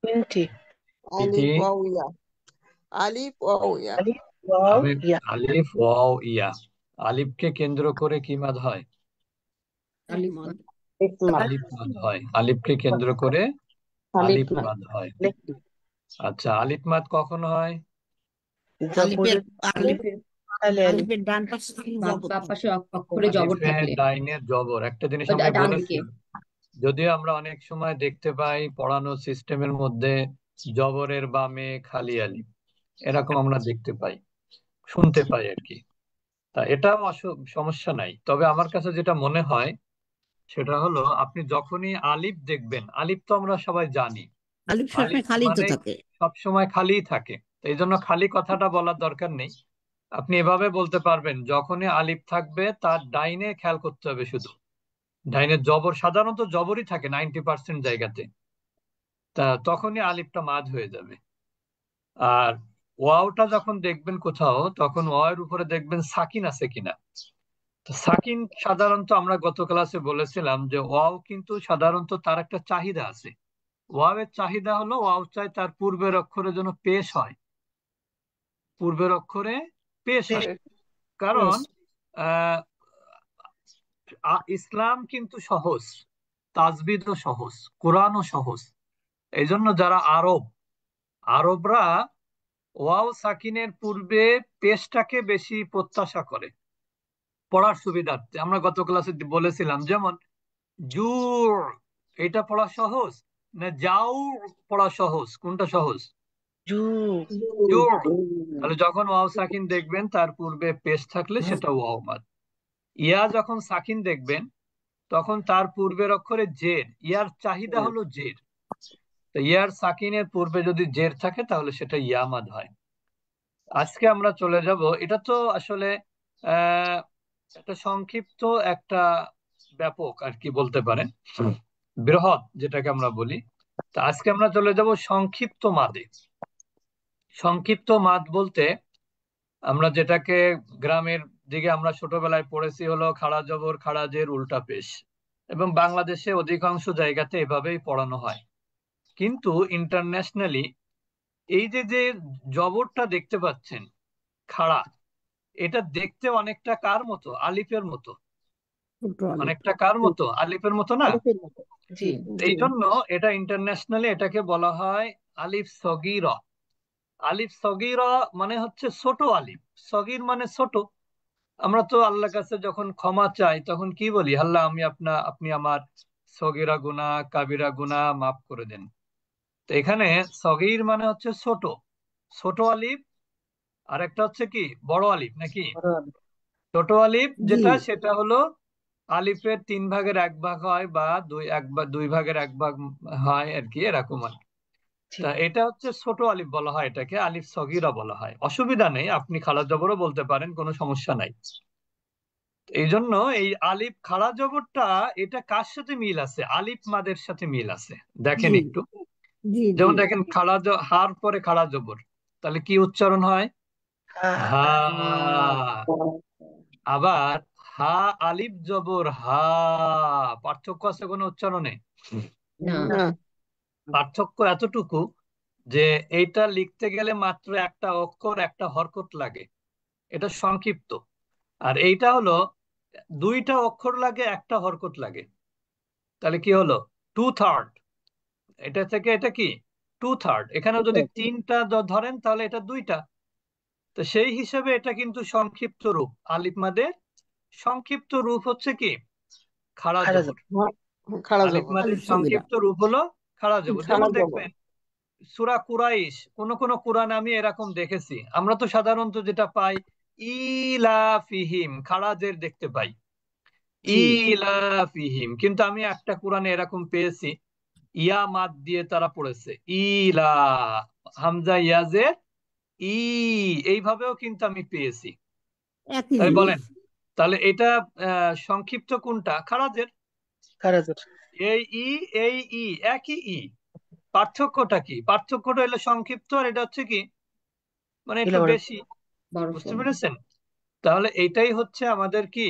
তিনটি। তিথি। আলিফ ওয়াও ইয়া। আলিফ ওয়াও ইয়া। আলিফ ওয়াও আমি ইয়া। আলিফ ওয়াও ইয়া। আলিফকে কেন্দ্র করে কি মাদ হয়? আলিফ মাদ। আলিফ মাদ। আলিফ মাদ হয়। আলিফকে কেন্দ্র করে আলিফ আলিফ মাদ। মাদ হয়। আলিফ। আচ্ছা, আলিফ মাদ কখন হয়? আলিফের জবরের পরে আলিফের তাহলে আলিফ। আলিফের ডান পাশে জবর বাম থাকবে। পাশে অক্ষরে জবর আলিফের থাকলে, ডাইনের জবর। একটা জিনিস ওই আমি ডান বলেছি, দিকে। যদিও আমরা অনেক সময় দেখতে পাই পড়ানো সিস্টেমের মধ্যে জবরের বামে খালি আলিফ, এরকম আমরা দেখতে পাই, শুনতে পাই আর কি। তা এটাও সমস্যা নাই। তবে আমার কাছে যেটা মনে হয় সেটা হলো, আপনি যখনই আলিফ দেখবেন, আলিফ তো আমরা সবাই জানি, আলিফ সবসময় আলিফ খালি তো মানে থাকে। সব সময় খালিই থাকে। তো এই জন্য খালি কথাটা বলার দরকার নেই। আপনি এভাবে বলতে পারবেন, যখনই আলিফ থাকবে তার ডাইনে খেয়াল করতে হবে শুধু। ডাইনের জবর সাধারণত জবরই থাকে 90% জায়গাতে। তা তখনই আলিফটা মাদ হয়ে যাবে। আর ওয়াওটা যখন দেখবেন কোথাও, তখন ওয়াওয়ের উপরে দেখবেন সাকিন আছে কিনা। তো সাকিন সাধারণত আমরা গত ক্লাসে বলেছিলাম যে ওয়াও কিন্তু সাধারণত তার একটা চাহিদা আছে। ওয়াওয়ের চাহিদা হলো, ওয়াও চাই তার পূর্বের অক্ষরে যেন পেশ হয়, পূর্বের অক্ষরে পেশ বেশ। হয়। কারণ বেশ। আহ ইসলাম কিন্তু সহজ, তাজবিদও সহজ, কোরআনও সহজ। এই জন্য যারা আরবরা ওয়াও সাকিনের পূর্বে পেশটাকে বেশি প্রত্যাশা করে পড়ার সুবিধার্থে। আমরা গত ক্লাসে বলেছিলাম, যেমন জুর, এটা পড়া সহজ না যাও পড়া সহজ, কোনটা সহজ? জু। জুর। তাহলে যখন ওয়াও সাকিন দেখবেন তার পূর্বে পেশ থাকলে সেটা ওয়াও মাদ। ইয়া যখন সাকিন দেখবেন তখন তার পূর্বের অক্ষরে জের, ইয়ার চাহিদা হলো জের। তো ইয়ার সাকিনের পূর্বে যদি জের থাকে তাহলে সেটা ইয়ামাদ হয়। আজকে আমরা চলে যাব, এটা তো আসলে আহ একটা সংক্ষিপ্ত, একটা ব্যাপক আর কি বলতে পারেন, বৃহৎ যেটাকে আমরা বলি। তো আজকে আমরা চলে যাব সংক্ষিপ্ত মাদে। সংক্ষিপ্ত মাদ বলতে আমরা যেটাকে গ্রামের দিকে আমরা ছোটবেলায় পড়েছি হলো খাড়া জবর খাড়া জের উল্টা পেশ, এবং বাংলাদেশে অধিকাংশ জায়গাতে এভাবেই পড়ানো হয়। কিন্তু ইন্টারন্যাশনালি এই যে যে জবরটা দেখতে পাচ্ছেন খাড়া, এটা দেখতে অনেকটা কার মতো? আলিফের মতো। ছোট আলিফ। অনেকটা কার মতো? আলিফের মতো না? আলিফের মতো। জি। জি। এই জি। জন্য এটা ইন্টারন্যাশনালি এটাকে বলা হয় আলিফ সগীরা। আলিফ সগীরা মানে হচ্ছে ছোট আলিফ। সগীর মানে ছোট। আমরা তো আল্লাহর কাছে যখন ক্ষমা চাই তখন কি বলি? আল্লাহ, আপনি আমার সগীরা গুনাহ কাবিরা গুনাহ মাফ করে দেন। তো এখানে সগীর মানে হচ্ছে ছোট, ছোট আলিফ। আর একটা হচ্ছে কি বড় আলিফ নাকি? বড় আলিফ। ছোট আলিফ জি। যেটা, সেটা হলো আলিফের 3 ভাগের 1 ভাগ হয়, বা দুই ভাগের 1 ভাগ হয় আর কি, এরকম আর কি। জি। তা এটা হচ্ছে ছোট আলিফ বলা হয়, এটাকে আলিফ সগীরা বলা হয়। অসুবিধা নেই, আপনি খাড়া জবরও বলতে পারেন, কোনো সমস্যা নাই। এই জন্য এই আলিফ খাড়া জবরটা, এটা কার সাথে মিল আছে? আলিফ মাদের সাথে মিল আছে। দেখেন জি। একটু, জি। জি। যেমন দেখেন হার পরে খাড়া জবর, তাহলে কি উচ্চারণ হয়? হ্যাঁ। হা। আবার হা আলিফ জবর হা, পার্থক্য আছে কোনো উচ্চারণে? না। না। না। পার্থক্য এতটুকু যে এইটা লিখতে গেলে মাত্র একটা অক্ষর একটা হরকত লাগে, এটা সংক্ষিপ্ত। আর এইটা হলো 2টা অক্ষর লাগে, একটা হরকত লাগে। তাহলে কি হলো? 2/3। এটা থেকে এটা কি 2/3। এখানে যদি 3টা ধরেন তাহলে এটা 2টা। তো সেই হিসেবে এটা কিন্তু সংক্ষিপ্ত রূপ। আলিফ মাদের সংক্ষিপ্ত রূপ হচ্ছে কি খাড়া খারাজ। জবর। খাড়া আলিফ জবর। মাদের আলিফ সগিরা। সংক্ষিপ্ত রূপ হলো খাড়া জবর। খাড়া যেমন জবর। দেখবেন সূরা কুরাইশ, কোন কোন কোরআনে আমি এরকম দেখেছি। আমরা তো সাধারণত যেটা পাই ইলাফিহিম, খাড়া জের দেখতে পাই জি। ইলাফিহিম, কিন্তু আমি একটা কোরআনে এরকম পেয়েছি ইয়া মাদ দিয়ে তারা পড়েছে ইলা, হামজা ইয়াজের ই, এইভাবেও কিন্তু আমি পেয়েছি। একই তাই জিনিস। বলেন, তাহলে এটা সংক্ষিপ্ত কোনটা? খারাজের। খারাজ। এই এই একই পার্থক্যটা কি? পার্থক্যটা হলো সংক্ষিপ্ত, আর এটা হচ্ছে কি মানে একটু ইলাবার। বেশি। বড় বুঝতে সড়ো। পেরেছেন? তাহলে এইটাই হচ্ছে আমাদের কি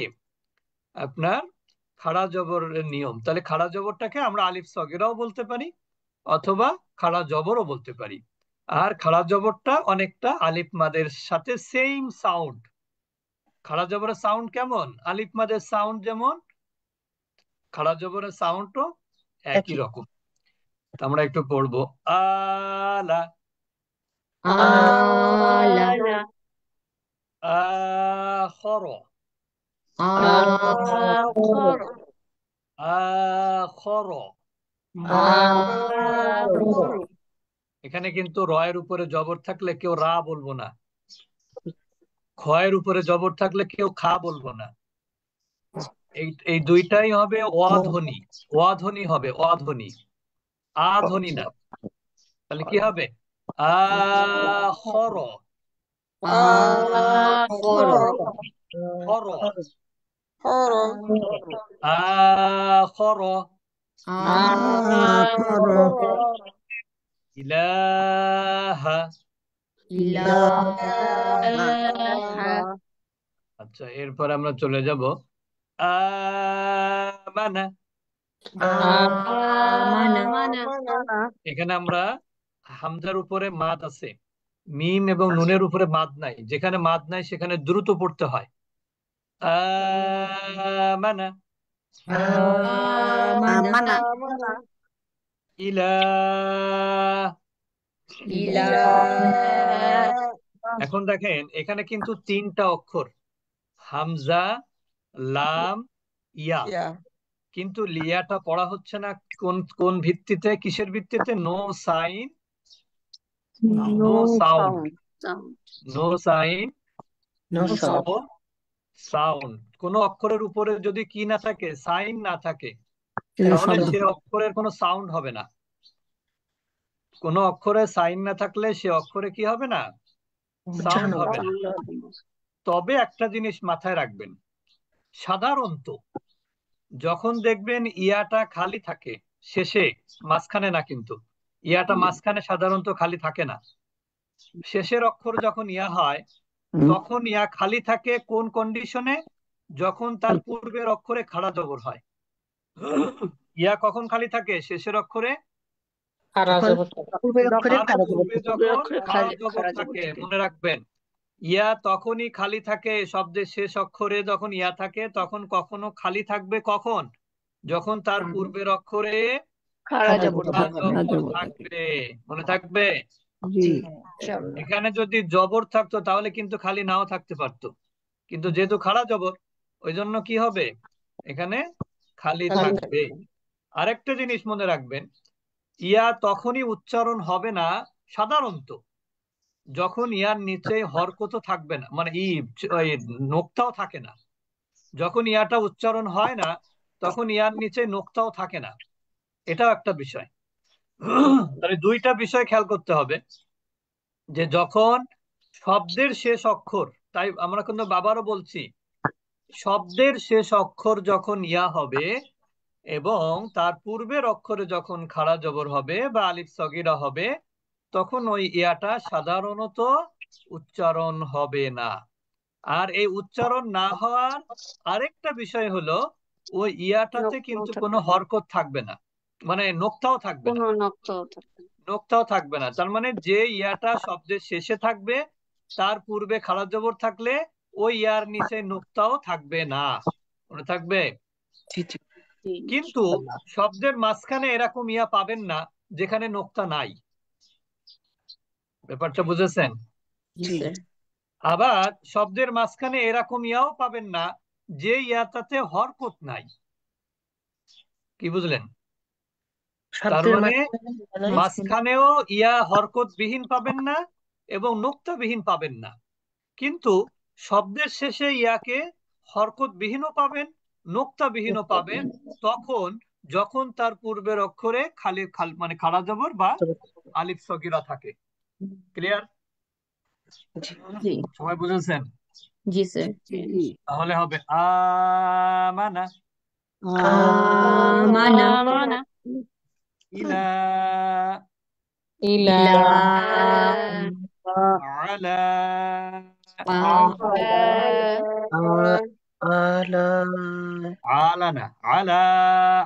আপনার খাড়া জবরের নিয়ম। তাহলে খাড়া জবরটাকে আমরা আলিফ সগিরাও বলতে পারি, অথবা খাড়া জবরও বলতে পারি। আর খাড়া জবরটা অনেকটা আলিফ মাদের সাথে সেম সাউন্ড। খাড়া জবরের সাউন্ড কেমন? আলিফ মাদের সাউন্ড যেমন, খাড়া জবরের সাউন্ডও একই একই। রকম। তো আমরা একটু পড়বো। আলা, আলা, আখর, আখর, আখর। আখর। এখানে কিন্তু রয়ের উপরে জবর থাকলে কেউ রা বলবো না, খয়ের উপরে জবর থাকলে কেউ খা বলবো না। এই দুইটাই হবে অধ্বনি, অধ্বনি হবে, অধ্বনি, আধ্বনি না। তাহলে কি হবে? আখর, আখর, খর, Horo, আখর, আখর, ইলাহা। ইলাহা। আচ্ছা, এরপর আমরা চলে যাব আমানা। আমানা, এখানে আমরা হামজার উপরে মাদ আছে, মিম এবং নুনের উপরে মাদ নাই। যেখানে মাদ নাই সেখানে দ্রুত পড়তে হয়। আমানা আমানা, ইলাহ। ইলাহা। এখন দেখেন এখানে কিন্তু তিনটা অক্ষর, হামজা, লাম, ইয়া। yeah, কিন্তু লিয়াটা পড়া হচ্ছে না কোন কোন ভিত্তিতে, কিসের ভিত্তিতে? No sign, no sound, no sign, no no sound. Sound. কোন অক্ষরের উপরে যদি কি না থাকে, সাইন না থাকে, কিন্তু তাহলে শব্দ সে অক্ষরের কোনো সাউন্ড হবে না। কোন অক্ষরে সাইন না থাকলে সে অক্ষরে কি হবে না? সাউন্ড উচ্চারণ হবে না। তবে একটা জিনিস মাথায় রাখবেন, সাধারণত যখন দেখবেন ইয়াটা খালি থাকে শেষে, মাঝখানে না, কিন্তু ইয়াটা মাঝখানে সাধারণত খালি থাকে না। শেষের অক্ষর যখন ইয়া হয় তখন ইয়া খালি থাকে কোন কন্ডিশনে? যখন তার পূর্বের অক্ষরে খাড়া জবর হয়। ইয়া কখন খালি থাকে শেষের অক্ষরে? যখন পূর্বের অক্ষরে তার খাড়া জবর পূর্বে থাকে। যখন খাড়া জবর থাকে, মনে রাখবেন। ইয়া তখনই খালি থাকে, শব্দের শেষ অক্ষরে যখন ইয়া থাকে তখন কখনো খালি থাকবে কখন? যখন তার পূর্বের অক্ষরে খাড়া জবর খাড়া থাকে। জবর থাকবে। মনে থাকবে? জি এখানে যদি জবর থাকতো তাহলে কিন্তু খালি নাও থাকতে পারতো, কিন্তু যেহেতু খাড়া জবর ওই জন্য কি হবে? এখানে খালি থাকবে। আরেকটা জিনিস মনে রাখবেন, ইয়া তখনই উচ্চারণ হবে না সাধারণত যখন ইয়ার নিচে হরকত থাকবে না, মানে ওই নোক্তাও থাকে না। যখন ইয়াটা উচ্চারণ হয় না তখন ইয়ার নিচে নোক্তাও থাকে না। এটাও একটা বিষয়। তাহলে দুইটা বিষয় খেয়াল করতে হবে, যে যখন শব্দের শেষ অক্ষর, তাই আমরা কিন্তু বাবারও বলছি, শব্দের শেষ অক্ষর যখন ইয়া হবে এবং তার পূর্বের অক্ষরে যখন খাড়া জবর হবে বা আলিফ সগিরা হবে, তখন ওই ইয়াটা সাধারণত উচ্চারণ হবে না। আর এই উচ্চারণ না হওয়ার আরেকটা বিষয় হলো, ওই ইয়াটাতে কিন্তু কোনো হরকত থাকবে না, মানে নোক্তাও থাকবে না, নোক্তাও থাকবে না। তার মানে যে ইয়াটা শব্দের শেষে থাকবে তার পূর্বে খাড়া জবর থাকলে ওই ইয়ার নিচে নোক্তাও থাকবে না। মনে থাকবে? জি জি কিন্তু শব্দের মাঝখানে এরকম ইয়া পাবেন না যেখানে নোক্তা নাই। ব্যাপারটা বুঝেছেন? জি। আবার শব্দের মাঝখানে এরকম ইয়াও পাবেন না যে ইয়াটাতে হরকত নাই। কি বুঝলেন? তার শব্দের মানে মাঝখানে মাঝখানেও ইয়া হরকত বিহীন পাবেন না এবং নোক্তা বিহীন পাবেন না, কিন্তু শব্দের শেষে ইয়াকে হরকত বিহীনও পাবেন, নোক্তা বিহীনও পাবেন, তখন যখন তার পূর্বের অক্ষরে মানে খাড়া জবর বা আলিফ সগিরা থাকে। ক্লিয়ার? জি সবাই বুঝেছেন? জি স্যার। তাহলে হবে আমানা, আমানা, ইলা, আলা, আলা আলা না, আলা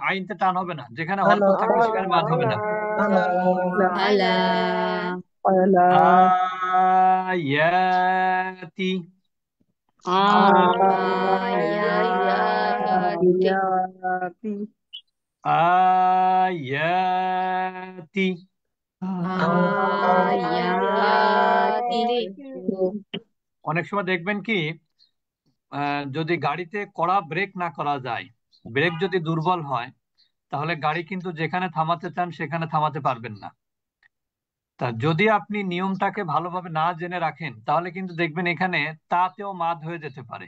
আইনতে টান হবে না, যেখানে আলা হরকত থাকবে সেখানে মাদ হবে না। আলা আলা আলা আয়াতি আয়াতি আয়াতি আয়াতি আয়াতি অনেক সময় দেখবেন কি যদি গাড়িতে কড়া ব্রেক না করা যায়, ব্রেক যদি দুর্বল হয়, তাহলে গাড়ি কিন্তু যেখানে থামাতে চান সেখানে থামাতে পারবেন না। তা যদি আপনি নিয়মটাকে ভালোভাবে না জেনে রাখেন, তাহলে কিন্তু দেখবেন এখানে তাতেও মাদ হয়ে যেতে পারে।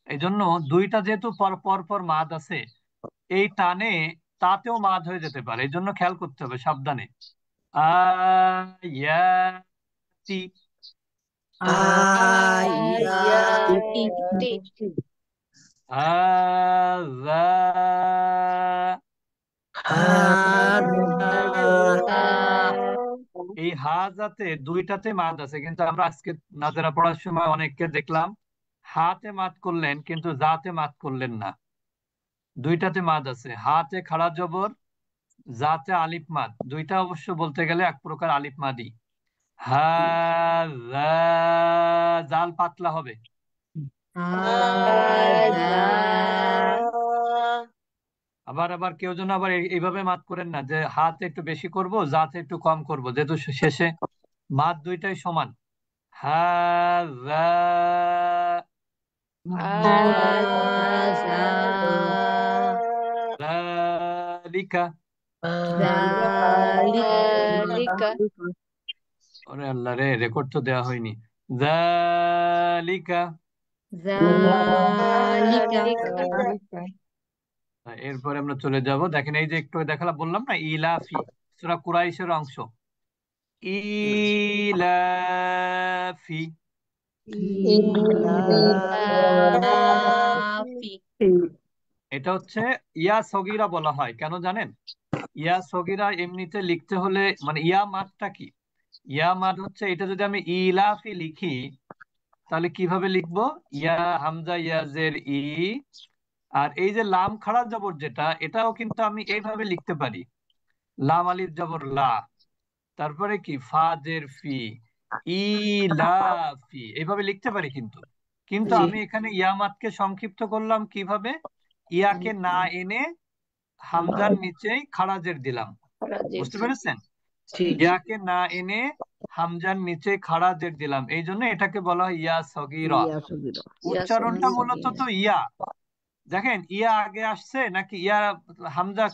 এই জন্য দুইটা যেহেতু পর পর পর মাদ আছে, এই টানে তাতেও মাদ হয়ে যেতে পারে, এই জন্য খেয়াল করতে হবে সাবধানে। আয়াতি আয়াতি হাযা এই হাজাতে দুইটাতে মাদ আছে, কিন্তু আমরা আজকে নাজারা পড়ার সময় অনেককে দেখলাম হাতে মাদ করলেন কিন্তু জাতে মাদ করলেন না। দুইটাতে মাদ আছে, হাতে খাড়া জবর, জাতে আলিফ মাদ, দুইটা অবশ্য বলতে গেলে এক প্রকার আলিফ মাদি। হাযা জাল পাতলা হবে। হাযা আবার আবার কেউ যেন আবার এইভাবে মাদ করেন না যে হাতে একটু বেশি করব, জাতে একটু কম করব, যেহেতু শেষে মাদ দুইটাই সমান। হাযা হাযা যালিকা যালিকা ওরে আল্লাহ রে, রেকর্ড তো দেওয়া হয়নি। যালিকা যালিকা এরপরে আমরা চলে যাব, দেখেন এই যে একটু দেখালাম, বললাম না ইলাফি, সূরা কুরাইশের অংশ। ইলাফি ইলাফি এটা হচ্ছে ইয়া সগীরা বলা হয় কেন জানেন? ইয়া সগীরা এমনিতে লিখতে হলে মানে ইয়া মাদটা কি, ইয়া মাদ হচ্ছে এটা যদি আমি ইলাফি লিখি তাহলে কিভাবে লিখবো? ইয়া হামজা ইয়া জের ই, আর এই যে লাম খাড়া জবর যেটা, এটাও কিন্তু আমি এইভাবে লিখতে পারি, লাম আলিফ জবর লা, তারপরে কি ফা জের ফি, ইলাফি, এইভাবে লিখতে পারি। কিন্তু কিন্তু জি আমি এখানে ইয়ামাতকে সংক্ষিপ্ত করলাম কিভাবে? ইয়াকে না এনে হামজার নিচে খাড়াজের দিলাম, বুঝতে পেরেছেন? জি ইয়াকে না এনে হামজার নিচে খাড়াজের দিলাম, এই জন্য এটাকে বলা হয় ইয়া সগীরা। উচ্চারণটা মূলত তো ইয়া, দেখেন ইয়া আগে আসছে নাকি ইয়া হামজা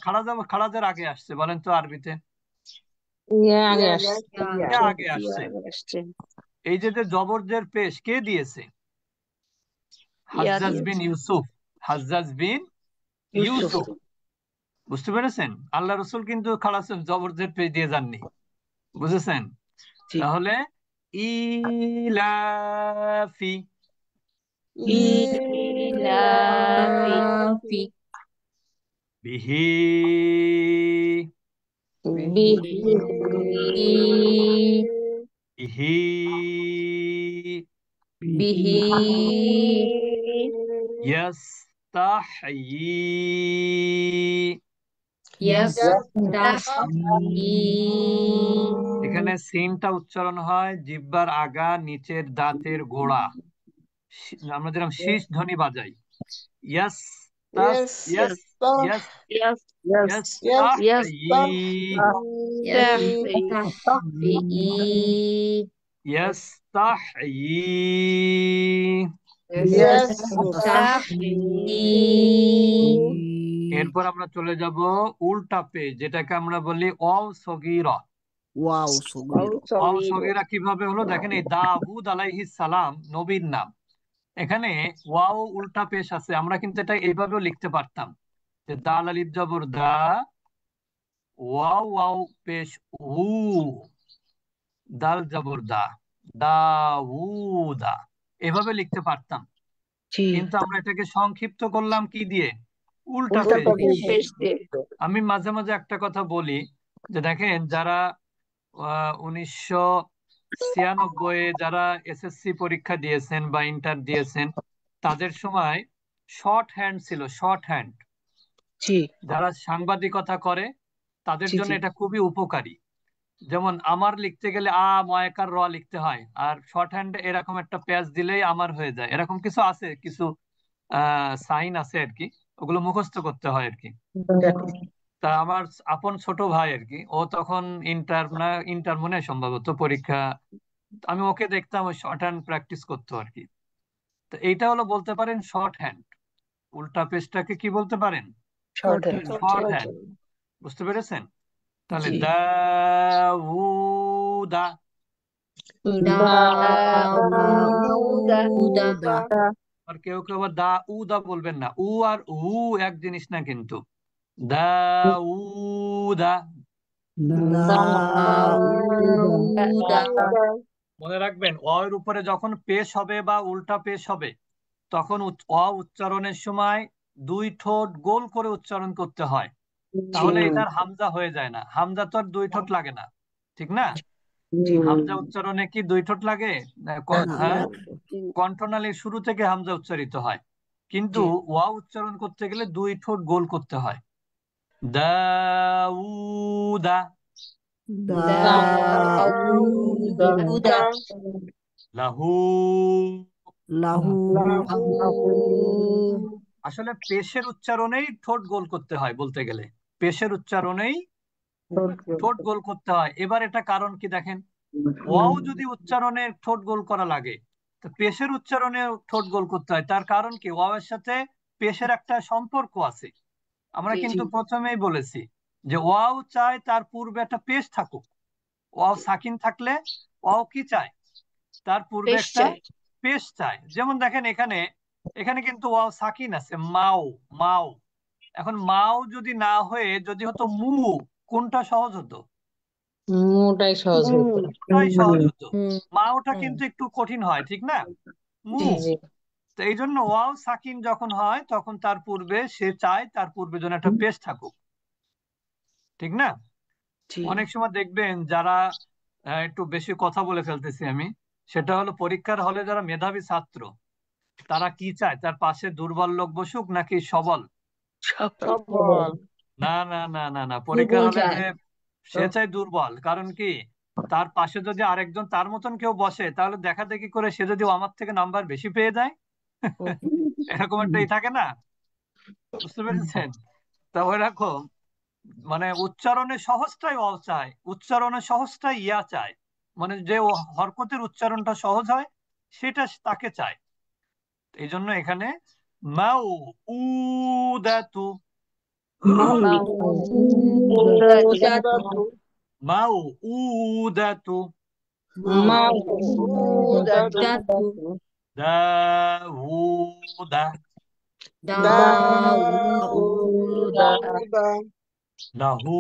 খাড়াজের আগে আসছে বলেন তো আরবিতে? ইয়া আগে আসছে। এই যে জবরজের পেশ কে দিয়েছে? হাজ্জাজ বিন ইউসুফ, হাজ্জাজ বিন ইউসুফ, বুঝতে পেরেছেন? আল্লাহ রসুল কিন্তু খালাসুল জবরজের পেশ দিয়ে যাননি, বুঝেছেন? জি তাহলে ইলাফি ইলাফি বিহি বিহি বিহি বিহি ইয়াস্তাহয়ি, ইয়াস্তাহয়ি এখানে সিনটা উচ্চারণ হয় জিহ্বার আগা নিচের দাঁতের গোড়া, আমরা যেরকম শীষ ধ্বনি বাজাই। ইয়াস তাস ইয়াস ইয়াস ইয়াস্তাহয়ি ইয়াস্তাহয়ি। এরপর আমরা চলে যাব উল্টা পেজ, যেটাকে আমরা বলি ওয়াও সগীরা। ওয়াও সগীরা কিভাবে হলো দেখেন, এই দাউদ আলাইহিস সালাম নবীর নাম, এখানে ওয়াও উল্টা পেশ আছে, আমরা কিন্তু এটা এইভাবেও লিখতে পারতাম যে দাল আলিফ জবর দা, ওয়াও ওয়াও পেশ উ, দাল জবর দা, দাউদা, এভাবে লিখতে পারতাম। জি কিন্তু আমরা এটাকে সংক্ষিপ্ত করলাম কি দিয়ে? উল্টা পেশ দিয়ে। আমি মাঝে মাঝে একটা কথা বলি যে দেখেন যারা 1996 যারা এসএসসি পরীক্ষা দিয়েছেন বা ইন্টার দিয়েছেন, তাদের সময় শর্ট হ্যান্ড ছিল, শর্ট হ্যান্ড। জি যারা সাংবাদিকতা করে তাদের জি জন্য জি এটা খুবই উপকারী। যেমন আমার লিখতে গেলে ময়কার র লিখতে হয়, আর শর্ট হ্যান্ডে এরকম একটা প্যাচ দিলেই আমার হয়ে যায়। এরকম কিছু আছে, কিছু সাইন আছে আর কি, ওগুলো মুখস্থ করতে হয় আর কি। তা আমার আপন ছোট ভাই আর কি, ও তখন ইন্টার মনে হয় সম্ভবত পরীক্ষা, আমি ওকে দেখতাম ওই শর্ট হ্যান্ড প্র্যাকটিস করতো আর কি। তো এইটা হলো বলতে পারেন শর্ট হ্যান্ড। উল্টা পেজটাকে কি বলতে পারেন? Short short hand. Short hand. বুঝতে পেরেছেন? তাহলে জি দাউদা, দাউদা আর কেউ কেউ আবার দা উদা বলবেন না, উ আর উ এক জিনিস না কিন্তু। দাউদা। দাউদা মনে রাখবেন অ এর উপরে যখন পেশ হবে বা উল্টা পেশ হবে, তখন অ উচ্চারণের সময় দুই ঠোঁট গোল করে উচ্চারণ করতে হয়, তাহলে এটার হামজা হয়ে যায় না। হামজা তো আর দুই ঠোঁট লাগে না, ঠিক না? জি হামজা উচ্চারণে কি দুই ঠোঁট লাগে? না, হ্যাঁ, না। কণ্ঠনালীর শুরু থেকে হামজা উচ্চারিত হয়, কিন্তু জি ওয়া উচ্চারণ করতে গেলে দুই ঠোঁট গোল করতে হয়। দাউদা, দাউদা লাহু। লাহু আসলে পেশের উচ্চারণেই ঠোঁট গোল করতে হয়, বলতে গেলে পেশের উচ্চারণেই ঠোঁট গোল করতে হয়। এবার এটা কারণ কি দেখেন, ওয়াও যদি উচ্চারণে ঠোঁট গোল করা লাগে, তো পেশের উচ্চারণে ঠোঁট গোল করতে হয়। তার কারণ কি, ওয়াও এর সাথে পেশের একটা সম্পর্ক আছে। আমরা জি কিন্তু প্রথমেই বলেছি যে ওয়াও চায় তার পূর্বে একটা পেশ থাকুক। ওয়াও সাকিন থাকলে ওয়াও কি চায়, তার পূর্বে পেশ একটা চাই। পেশ চায়। যেমন দেখেন এখানে, এখানে কিন্তু ওয়াও সাকিন আছে, মাও মাও। এখন মাও যদি না হয়ে যদি হতো মু, কোনটা সহজ হতো? মুটাই সহজ হতো। ওটাই সহজ হতো। হুম মাওটা হুম কিন্তু একটু কঠিন হয়, ঠিক না? মু। জি জি তো এই জন্য ওয়াও সাকিন যখন হয় তখন তার পূর্বে সে চায় তার পূর্বে যেন একটা পেশ থাকুক, ঠিক না? জি অনেক সময় দেখবেন যারা একটু বেশি কথা বলে ফেলতেছি আমি, সেটা হলো পরীক্ষার হলে যারা মেধাবী ছাত্র, তারা কি চায়, তার পাশে দুর্বল লোক বসুক নাকি সবল? সবল। না না না না না, পরীক্ষার দুর্বল হলে চাই। যে সে চায় দুর্বল। কারণ কি, তার পাশে যদি আরেকজন তার মতন কেউ বসে, তাহলে দেখা দেখি করে সে যদি আমার থেকে নাম্বার বেশি পেয়ে যায়, এরকম একটাই থাকে না? বুঝতে পেরেছেন? তা ওইরকম মানে উচ্চারণে সহজটাই অ চায়, উচ্চারণে সহজটাই ইয়া চায়, মানে যে হরকতের উচ্চারণটা সহজ হয় সেটা তাকে চায়। এই জন্য এখানে মাউ উদাতু, মাউদাতু মাউ উদাতু, মাউদাতু দাউদা, দাউদা দাউদা লাহু,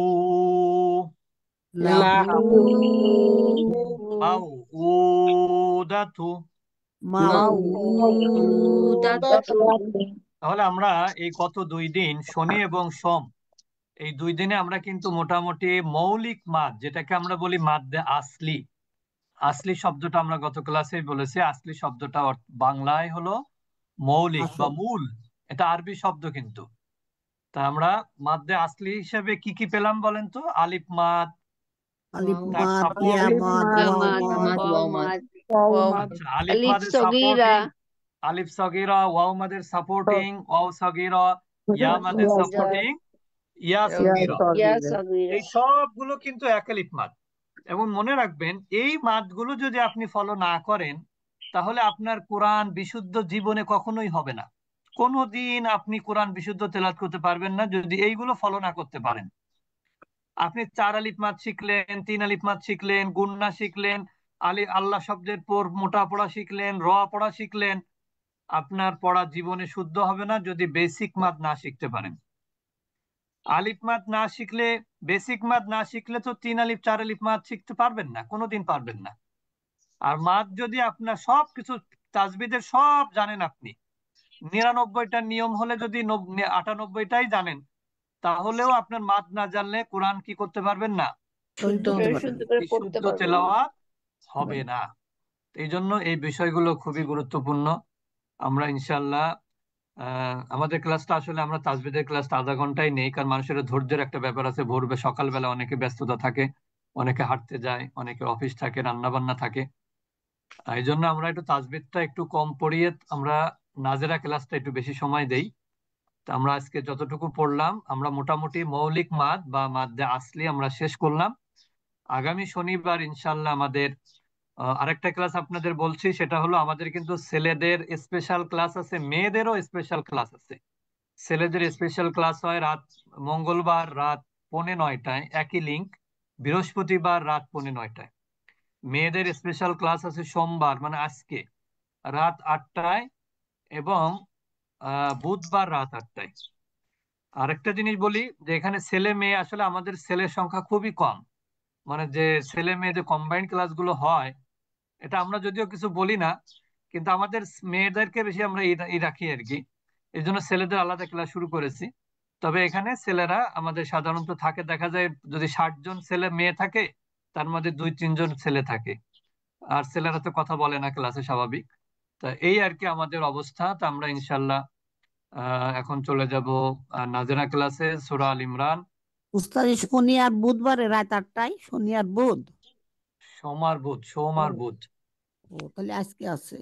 লাহু মাউ উদাতু। মাউদাতু তাহলে আমরা এই গত 2 দিন শনি এবং সোম, এই 2 দিনে আমরা কিন্তু মোটামুটি মৌলিক মাদ, যেটাকে আমরা বলি মাদ্দে আসলি, আসলি শব্দটা আমরা গত ক্লাসেই বলেছি। আসলি শব্দটা বাংলায় হলো মৌলিক বা আসল মূল, এটা আরবি শব্দ কিন্তু। তা আমরা মাদ্দে আসলি হিসেবে কি কি পেলাম বলেন তো? আলিফ মাদ, আলিফ তার মাদ, ইয়া সাপোর্টিং, মাদ, ইয়া ওয়াও মাদ মাদ, ওয়াও মাদ ওয়াও সৌমাদ আচ্ছা আলিফ আলিফ মাদের সগীরা সাপোর্টিং আলিফ সগীরা, ওয়াও মাদের সাপোর্টিং ওয়াও সগীরা, ইয়া মাদের সগীরা সাপোর্টিং ইয়া ইয়া সগীরা। ইয়া সগীরা সগীরা এই সবগুলো কিন্তু এক আলিফ মাদ। এবং মনে রাখবেন এই মাদগুলো যদি আপনি ফলো না করেন, তাহলে আপনার কোরআন বিশুদ্ধ জীবনে কখনোই হবে না। কোনোদিন আপনি কোরআন বিশুদ্ধ তেলাওয়াত করতে পারবেন না যদি এইগুলো ফলো না করতে পারেন। আপনি 4 আলিফ মাদ শিখলেন, 3 আলিফ মাদ শিখলেন, গুন্না শিখলেন, আল্লাহ শব্দের পর মোটা পড়া শিখলেন, র পড়া শিখলেন, আপনার পড়া জীবনে শুদ্ধ হবে না যদি বেসিক মাদ না শিখতে পারেন। আলিফ মাদ না শিখলে, বেসিক মাদ না শিখলে তো 3 আলিফ 4 আলিফ মাদ শিখতে পারবেন না, কোনোদিন পারবেন না। আর মাদ যদি আপনার সবকিছু তাজবিদের সব জানেন, আপনি 99টা নিয়ম হলে যদি 98টাই জানেন, তাহলেও আপনার মাদ না জানলে কোরআন কি করতে পারবেন না? শুদ্ধ হতে পারবেন শুদ্ধ করে পড়তে বিশুদ্ধ পারবেন না। তেলাওয়াত হবে না। না। এই জন্য এই বিষয়গুলো খুবই গুরুত্বপূর্ণ। আমরা ইনশাল্লাহ আমাদের ক্লাসটা আসলে আমরা তাজবিদের ক্লাসটা আধা ঘন্টায় নেই, কারণ মানুষের ধৈর্যের একটা ব্যাপার আছে। ভোরবে সকালবেলা অনেকে ব্যস্ততা থাকে, অনেকে হাঁটতে যায়, অনেকে অফিস থাকে, রান্না বান্না থাকে। এই জন্য আমরা একটু তাজবিদটা একটু কম পড়িয়ে আমরা নাজেরা ক্লাসটা একটু বেশি সময় দেই। তো আমরা আজকে যতটুকু পড়লাম আমরা মোটামুটি মৌলিক মাদ বা মাদ্দে আসলি আমরা শেষ করলাম। আগামী শনিবার ইনশাল্লাহ আমাদের আরেকটা ক্লাস আপনাদের বলছি, সেটা হলো আমাদের কিন্তু ছেলেদের স্পেশাল ক্লাস আছে, মেয়েদেরও স্পেশাল ক্লাস আছে। ছেলেদের স্পেশাল ক্লাস হয় মঙ্গলবার রাত 8:45টায়, একই লিঙ্ক। বৃহস্পতিবার রাত 8:45টায়। মেয়েদের স্পেশাল ক্লাস আছে সোমবার মানে আজকে রাত 8টায়, এবং বুধবার রাত 8টায়। আরেকটা জিনিস বলি যে এখানে ছেলে মেয়ে আসলে আমাদের ছেলের সংখ্যা খুবই কম, মানে যে ছেলে মেয়ে যে কম্বাইন্ড ক্লাসগুলো হয় এটা আমরা যদিও কিছু বলি না, কিন্তু আমাদের মেয়েদেরকে বেশি আমরা ই রাখি আর কি। এই জন্য ছেলেদের আলাদা ক্লাস শুরু করেছি। তবে এখানে ছেলেরা আমাদের সাধারণত থাকে, দেখা যায় যদি 60 জন ছেলে মেয়ে থাকে তার মধ্যে 2-3 জন ছেলে থাকে, আর ছেলেরা তো কথা বলে না ক্লাসে, স্বাভাবিক। তা এই আর কি আমাদের অবস্থা। তা আমরা ইনশাল্লাহ এখন চলে যাব নাজেরা ক্লাসে, সূরা আল ইমরান। উস্তাদ শনি আর বুধবারে রাত 8টায়, শনি আর বুধ। সোম আর বুধ। ও তাহলে আজকে আছে।